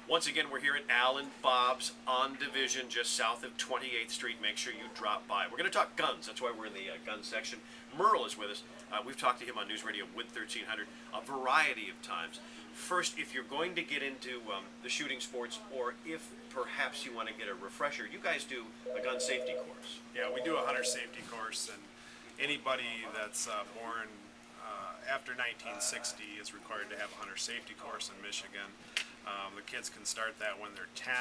Once again, we're here at Al and Bob's on Division, just south of 28th Street. Make sure you drop by. We're going to talk guns. That's why we're in the gun section. Merle is with us. We've talked to him on News Radio with 1300 a variety of times. First, if you're going to get into the shooting sports, or if perhaps you want to get a refresher, you guys do a gun safety course. Yeah, we do a hunter safety course, and anybody that's born after 1960 is required to have a hunter safety course in Michigan. The kids can start that when they're 10.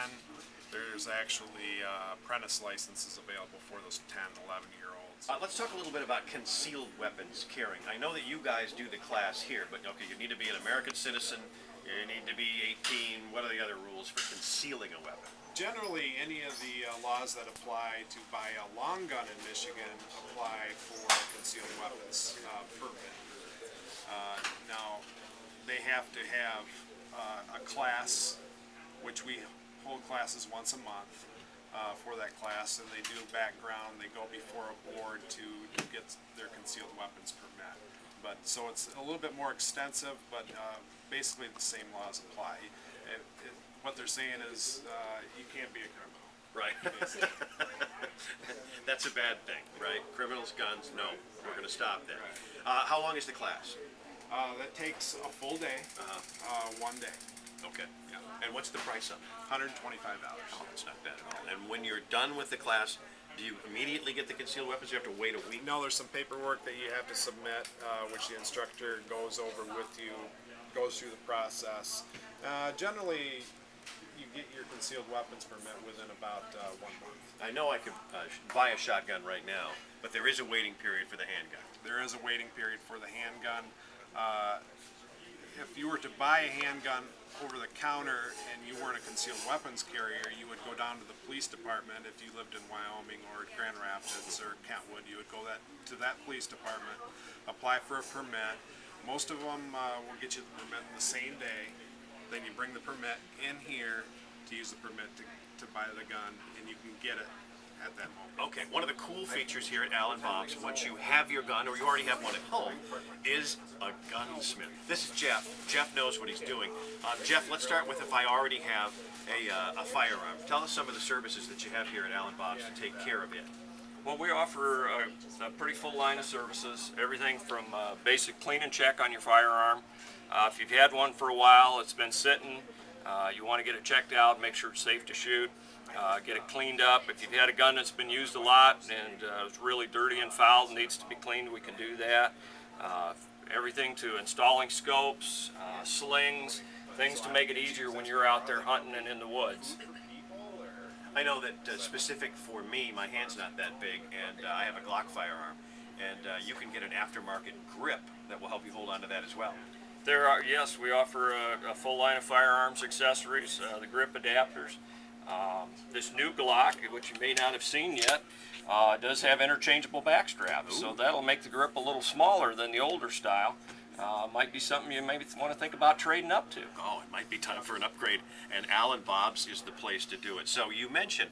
There's actually apprentice licenses available for those 10, 11-year-olds. Let's talk a little bit about concealed weapons carrying. I know that you guys do the class here, but okay, you need to be an American citizen, you need to be 18. What are the other rules for concealing a weapon? Generally, any of the laws that apply to buy a long gun in Michigan apply for concealed weapons permit. Now, they have to have a class, which we hold classes once a month for that class, and they do background. They go before a board to get their concealed weapons permit. But so it's a little bit more extensive, but basically the same laws apply. What they're saying is you can't be a criminal. Right. That's a bad thing, right? Criminals, guns, no. We're going to stop that. How long is the class? That takes a full day, 1 day. Okay. Yeah. And what's the price on it? $125. Oh, that's not bad at all. And when you're done with the class, do you immediately get the concealed weapons? You have to wait a week? No, there's some paperwork that you have to submit, which the instructor goes over with you, goes through the process. Generally, you get your concealed weapons permit within about 1 month. I know I could buy a shotgun right now, but there is a waiting period for the handgun. There is a waiting period for the handgun. If you were to buy a handgun over the counter and you weren't a concealed weapons carrier, you would go down to the police department. If you lived in Wyoming or Grand Rapids or Kentwood, you would go to that police department, apply for a permit. Most of them will get you the permit the same day. Then you bring the permit in here to use the permit to buy the gun, and you can get it at that moment. Okay, one of the cool features here at Al and Bob's, once you have your gun, or you already have one at home, is a gunsmith. This is Jeff. Jeff knows what he's doing. Jeff, let's start with if I already have a firearm. Tell us some of the services that you have here at Al and Bob's to take care of it. Well, we offer a pretty full line of services, everything from basic clean and check on your firearm. If you've had one for a while, it's been sitting, you want to get it checked out, make sure it's safe to shoot. Get it cleaned up. If you've had a gun that's been used a lot and it's really dirty and foul and needs to be cleaned, we can do that. Everything to installing scopes, slings, things to make it easier when you're out there hunting and in the woods. I know that specific for me, my hand's not that big, and I have a Glock firearm, and you can get an aftermarket grip that will help you hold on to that as well. Yes, we offer a full line of firearms accessories, the grip adapters. This new Galore, which you may not have seen yet, does have interchangeable back straps, so that'll make the grip a little smaller than the older style. Might be something you maybe want to think about trading up to. Oh, it might be time for an upgrade, and Al and Bob's is the place to do it. So you mentioned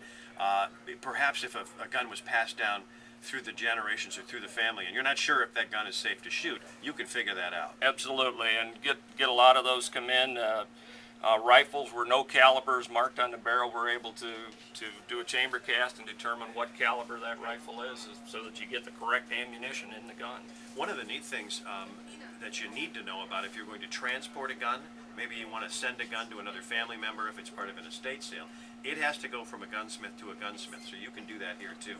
perhaps if a gun was passed down through the generations or through the family, and you're not sure if that gun is safe to shoot, you can figure that out. Absolutely, and get a lot of those come in. Rifles were no calibers marked on the barrel. We're able to do a chamber cast and determine what caliber that rifle is so that you get the correct ammunition in the gun. One of the neat things that you need to know about if you're going to transport a gun, maybe you want to send a gun to another family member if it's part of an estate sale, it has to go from a gunsmith to a gunsmith, so you can do that here too.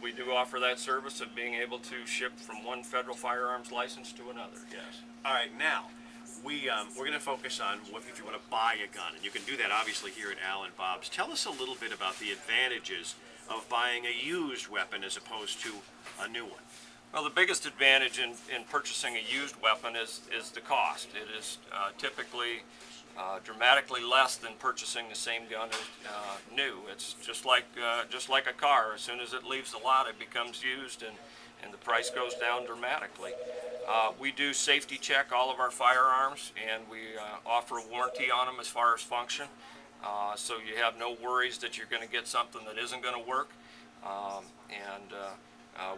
We do offer that service of being able to ship from one federal firearms license to another, yes. All right, now, we're going to focus on if you want to buy a gun, and you can do that obviously here at Al and Bob's. Tell us a little bit about the advantages of buying a used weapon as opposed to a new one. Well, the biggest advantage in purchasing a used weapon is the cost. It is typically dramatically less than purchasing the same gun as new. It's just like a car. As soon as it leaves the lot, it becomes used, and the price goes down dramatically. We do safety check all of our firearms, and we offer a warranty on them as far as function. So you have no worries that you're going to get something that isn't going to work.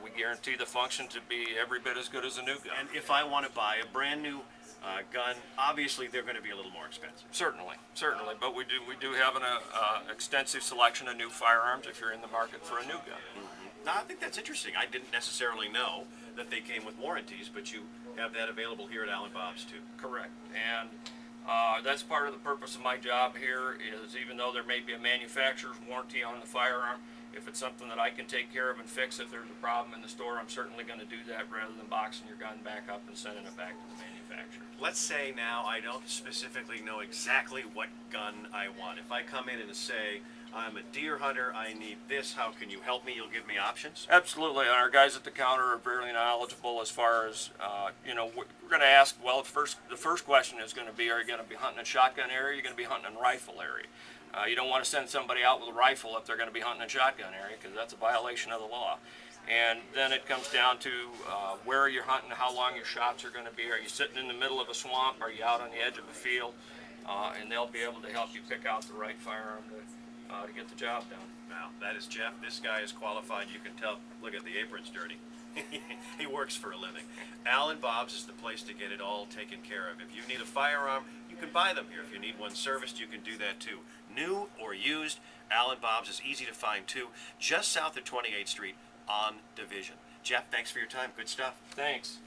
We guarantee the function to be every bit as good as a new gun. And if I want to buy a brand new gun, obviously they're going to be a little more expensive. Certainly, certainly, but we do have an extensive selection of new firearms if you're in the market for a new gun. Now, I think that's interesting. I didn't necessarily know that they came with warranties, but you have that available here at Allen Bob's too. Correct, and that's part of the purpose of my job here is even though there may be a manufacturer's warranty on the firearm, if it's something that I can take care of and fix if there's a problem in the store, I'm certainly going to do that rather than boxing your gun back up and sending it back to the manufacturer. Let's say now I don't specifically know exactly what gun I want. If I come in and say, I'm a deer hunter, I need this, how can you help me? You'll give me options? Absolutely, and our guys at the counter are very knowledgeable as far as, we're going to ask, well, the first question is going to be, are you going to be hunting in shotgun area, or are you going to be hunting in rifle area? You don't want to send somebody out with a rifle if they're going to be hunting in shotgun area, because that's a violation of the law. And then it comes down to where you're hunting, how long your shots are going to be. Are you sitting in the middle of a swamp? Are you out on the edge of a field? And they'll be able to help you pick out the right firearm to get the job done. Now, that is Jeff. This guy is qualified. You can tell. Look at the apron's dirty. He works for a living. Allen Bob's is the place to get it all taken care of. If you need a firearm, you can buy them here. If you need one serviced, you can do that too. New or used, Allen Bob's is easy to find too, just south of 28th Street on Division. Jeff, thanks for your time. Good stuff. Thanks.